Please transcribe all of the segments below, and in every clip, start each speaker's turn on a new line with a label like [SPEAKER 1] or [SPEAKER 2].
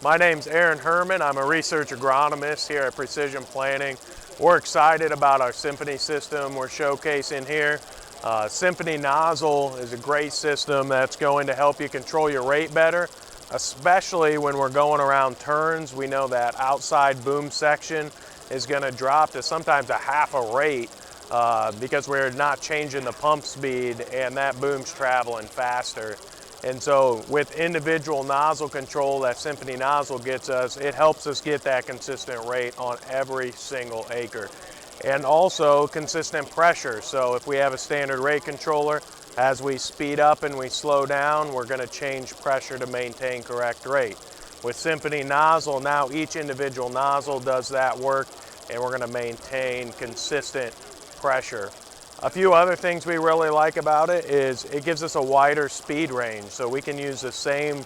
[SPEAKER 1] My name's Herrmann. I'm a research agronomist here at Precision Planting. We're excited about our Symphony system we're showcasing here. SymphonyNozzle is a great system that's going to help you control your rate better, especially when we're going around turns. We know that outside boom section is going to drop to sometimes a half a rate because we're not changing the pump speed and that boom's traveling faster. And so with individual nozzle control that SymphonyNozzle gets us, it helps us get that consistent rate on every single acre. And also consistent pressure. So if we have a standard rate controller, as we speed up and we slow down, we're going to change pressure to maintain correct rate. With SymphonyNozzle, now each individual nozzle does that work, and we're going to maintain consistent pressure. A few other things we really like about it is it gives us a wider speed range, so we can use the same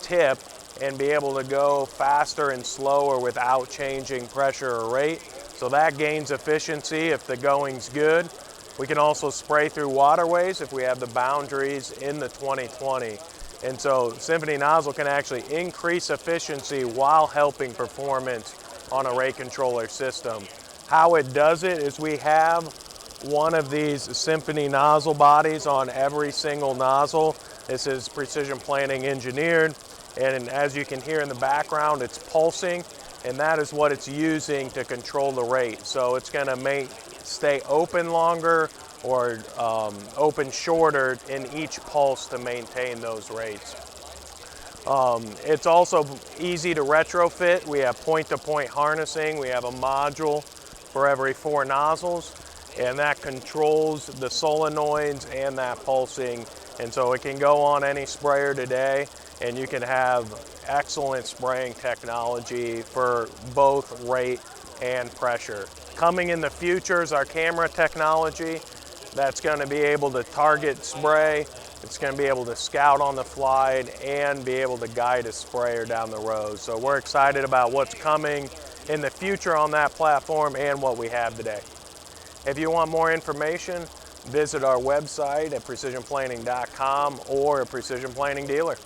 [SPEAKER 1] tip and be able to go faster and slower without changing pressure or rate. So that gains efficiency if the going's good. We can also spray through waterways if we have the boundaries in the 20/20. And so SymphonyNozzle can actually increase efficiency while helping performance on a rate controller system. How it does it is we have one of these SymphonyNozzle bodies on every single nozzle. This is Precision Planting engineered, and as you can hear in the background, it's pulsing, and that is what it's using to control the rate. So it's going to stay open longer or open shorter in each pulse to maintain those rates. It's also easy to retrofit. We have point-to-point harnessing. We have a module for every 4 nozzles, and that controls the solenoids and that pulsing. And so it can go on any sprayer today, and you can have excellent spraying technology for both rate and pressure. Coming in the future is our camera technology that's going to be able to target spray. It's going to be able to scout on the fly and be able to guide a sprayer down the road. So we're excited about what's coming in the future on that platform and what we have today. If you want more information, visit our website at precisionplanting.com or a Precision Planting dealer.